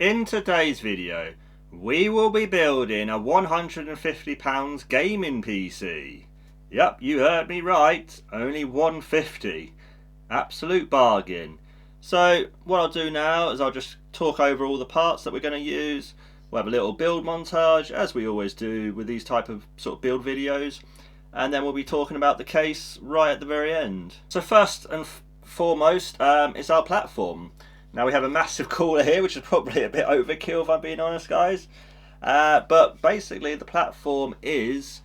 In today's video, we will be building a £150 gaming PC. Yep, you heard me right, only 150. Absolute bargain. So what I'll do now is I'll just talk over all the parts that we're going to use. We'll have a little build montage, as we always do with these type of sort of build videos. And then we'll be talking about the case right at the very end. So first and foremost is our platform. Now we have a massive cooler here, which is probably a bit overkill if I'm being honest, guys. But basically the platform is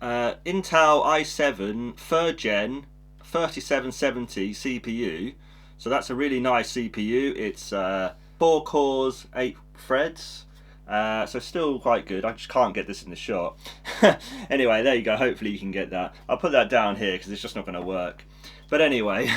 Intel i7 3rd Gen 3770 CPU. So that's a really nice CPU. It's 4 cores, 8 threads. So still quite good. I just can't get this in the shot. Anyway, there you go. Hopefully you can get that. I'll put that down here because it's just not going to work. But anyway,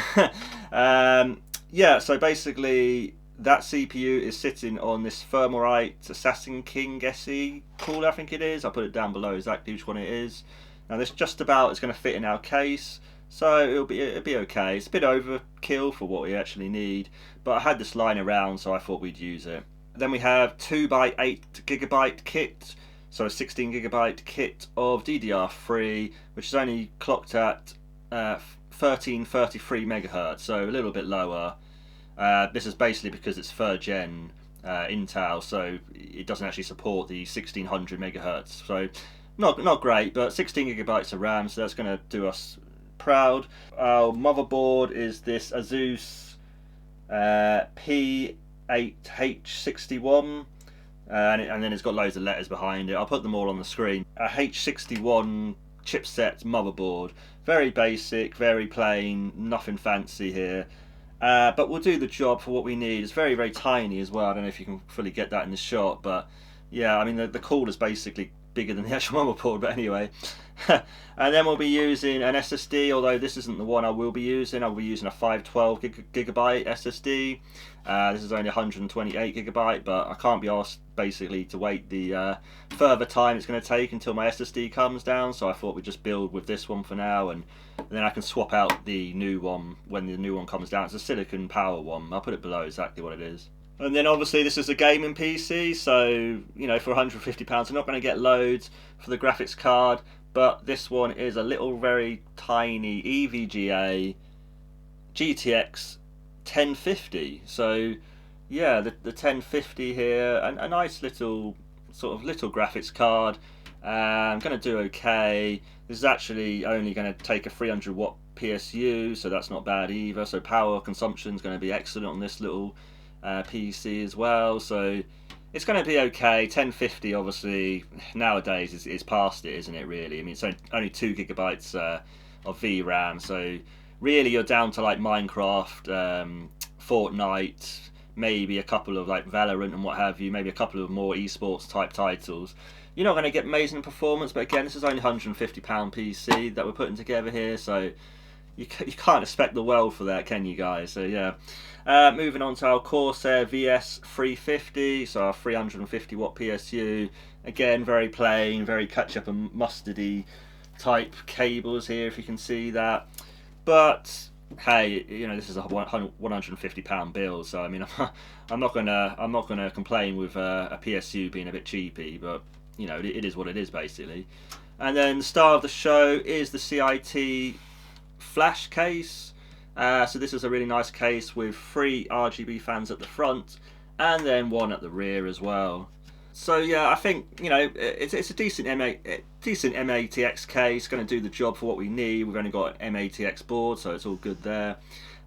yeah, so basically that CPU is sitting on this Thermalright Assassin King SE cooler, I think it is. I'll put it down below exactly which one it is. Now this just about is going to fit in our case, so it'll be okay. It's a bit overkill for what we actually need, but I had this lying around, so I thought we'd use it. Then we have 2x8GB kit, so a 16GB kit of DDR3, which is only clocked at 1333 MHz, so a little bit lower. This is basically because it's 3rd Gen Intel, so it doesn't actually support the 1600 MHz. So not great, but 16GB of RAM, so that's going to do us proud. Our motherboard is this Asus P8H61, and then it's got loads of letters behind it. I'll put them all on the screen. A H61 chipset motherboard, very basic, very plain, nothing fancy here. But we'll do the job for what we need. It's very, very tiny as well. I don't know if you can fully get that in the shot, but yeah, I mean the cooler's basically bigger than the actual motherboard, but anyway. And then we'll be using an SSD, although this isn't the one I will be using. I'll be using a 512GB SSD. This is only 128GB, but I can't be asked basically to wait the further time it's going to take until my SSD comes down, so I thought we'd just build with this one for now, and then I can swap out the new one when the new one comes down. It's a silicon power one. I'll put it below exactly what it is. And then obviously this is a gaming PC, so you know, for £150 I'm not going to get loads for the graphics card, but this one is a little very tiny EVGA GTX 1050. So yeah, the 1050 here, and a nice little little graphics card. I'm going to do okay. This is actually only going to take a 300 watt PSU, so that's not bad either. So power consumption is going to be excellent on this little PC as well, so it's going to be okay. 1050 obviously nowadays is past it, isn't it, really? I mean, it's only 2GB of VRAM, so really you're down to like Minecraft, Fortnite, maybe a couple of like Valorant and what have you, maybe a couple of more esports type titles. You're not going to get amazing performance, but again, this is only £150 PC that we're putting together here, so you can't expect the world for that, can you guys? So yeah. Moving on to our Corsair VS350, so our 350 watt PSU. Again, very plain, very ketchup and mustardy type cables here, if you can see that. But hey, you know, this is a £150 build, so I mean, I'm not gonna complain with a PSU being a bit cheapy, but you know, it is what it is basically. And then the star of the show is the CiT flash case. So this is a really nice case with 3 RGB fans at the front and then 1 at the rear as well. So yeah, I think, you know, it's a decent MATX case, going to do the job for what we need. We've only got an MATX board, so it's all good there.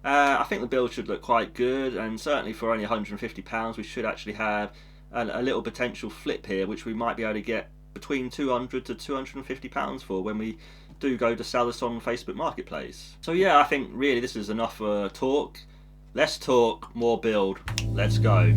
I think the build should look quite good, and certainly for only £150 we should actually have a little potential flip here, which we might be able to get between £200 to £250 for when we do go to sell this on Facebook Marketplace. So yeah, I think really this is enough talk. Less talk, more build. Let's go.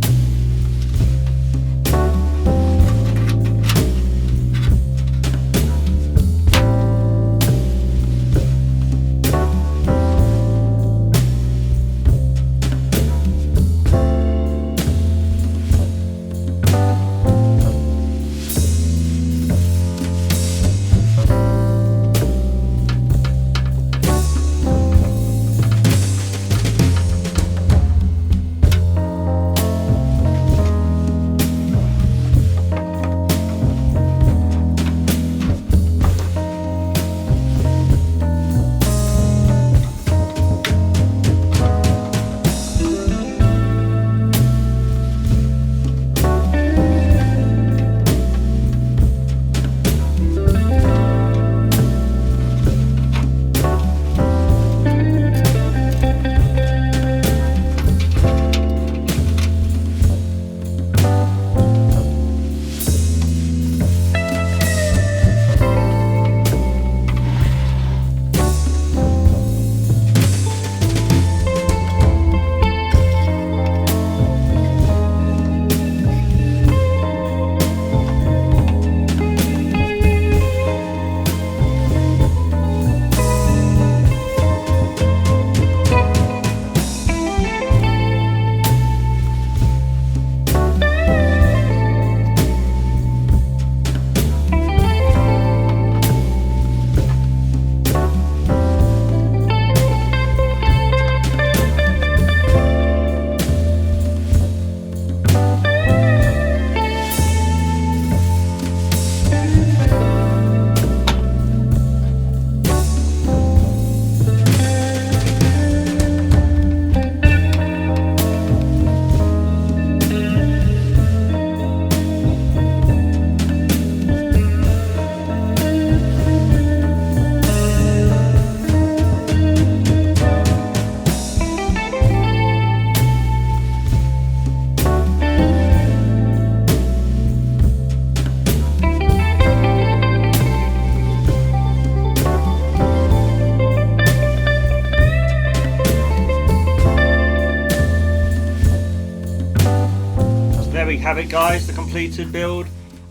we have it, guys, the completed build,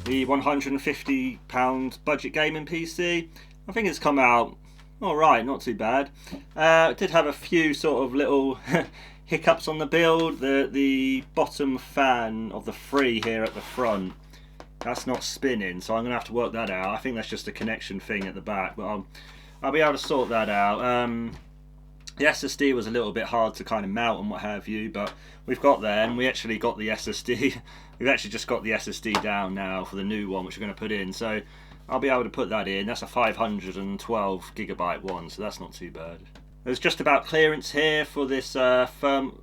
the £150 budget gaming PC. I think it's come out alright, not too bad. It did have a few sort of little hiccups on the build. The bottom fan of the free here at the front, that's not spinning, so I'm going to have to work that out. I think that's just a connection thing at the back, but I'll be able to sort that out. The SSD was a little bit hard to kind of mount and what have you, but we've got there, and we actually got the SSD. We've actually just got the SSD down now for the new one, which we're going to put in. So I'll be able to put that in. That's a 512GB one, so that's not too bad. There's just about clearance here for this Thermalright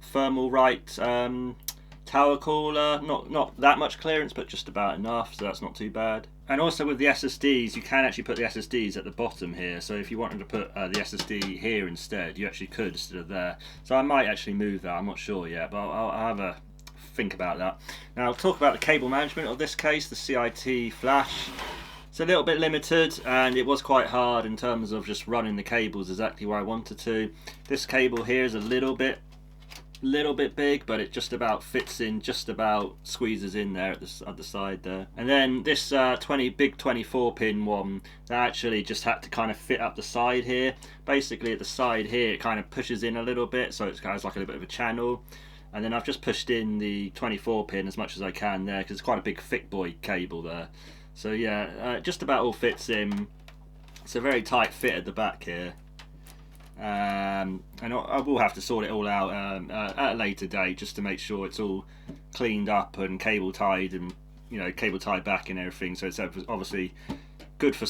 tower cooler. Not that much clearance, but just about enough, so that's not too bad. And also with the SSDs, you can actually put the SSDs at the bottom here, so if you wanted to put the SSD here instead, you actually could instead of there. So I might actually move that, I'm not sure yet, but I'll have a think about that. Now I'll talk about the cable management of this case, the CiT flash. It's a little bit limited, and it was quite hard in terms of just running the cables exactly where I wanted to. This cable here is a little bit big, but it just about fits in, just about squeezes in there at the side there. And then this big 24 pin one, that actually just had to kind of fit up the side here. Basically at the side here it kind of pushes in a little bit, so it's kind of like a little bit of a channel. And then I've just pushed in the 24 pin as much as I can there, because it's quite a big thick boy cable there. So yeah, just about all fits in. It's a very tight fit at the back here. And I will have to sort it all out at a later date, just to make sure it's all cleaned up and cable tied, and cable tied back and everything. So it's obviously good for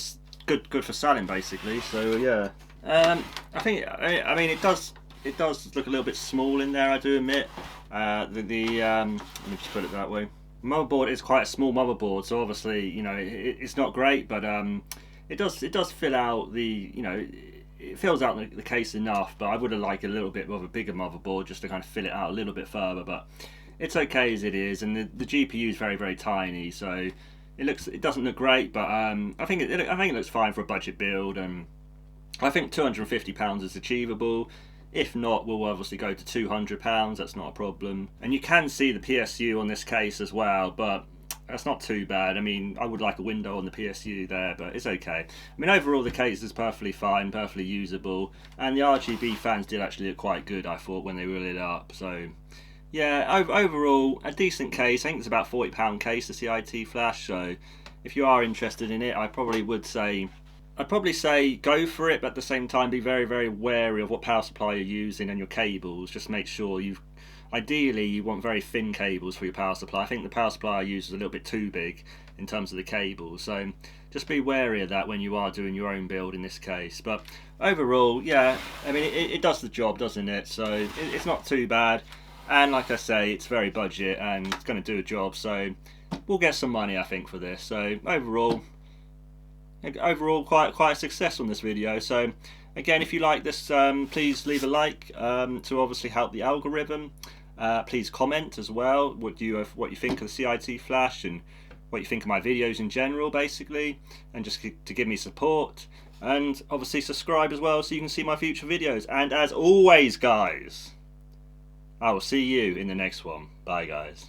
selling, basically. So yeah, I mean it does look a little bit small in there, I do admit. Let me just put it that way. Motherboard is quite a small motherboard, so obviously it's not great, but it does fill out the it fills out the case enough. But I would have liked a little bit of a bigger motherboard just to kind of fill it out a little bit further, but it's okay as it is. And the GPU is very tiny, so it doesn't look great, but I think it looks fine for a budget build, and I think £250 is achievable. If not, we'll obviously go to £200, that's not a problem. And you can see the PSU on this case as well, but that's not too bad. I mean, I would like a window on the PSU there, but it's okay. I mean, overall the case is perfectly fine, perfectly usable, and the RGB fans did actually look quite good, I thought, when they were lit up. So yeah, overall a decent case. I think it's about £40 case, the CiT flash, so if you are interested in it, I'd probably say go for it, but at the same time be very wary of what power supply you're using and your cables. Just make sure ideally you want very thin cables for your power supply. I think the power supply I use is a little bit too big in terms of the cables, so just be wary of that when you are doing your own build in this case. But overall, yeah, I mean it does the job, doesn't it? So it's not too bad, and like I say, it's very budget and it's going to do a job, so we'll get some money I think for this. So overall quite a success on this video. So again, if you like this, please leave a like to obviously help the algorithm. Please comment as well what you think of the CiT flash and what you think of my videos in general, basically, and just to give me support. And obviously subscribe as well so you can see my future videos. And as always, guys, I will see you in the next one. Bye, guys.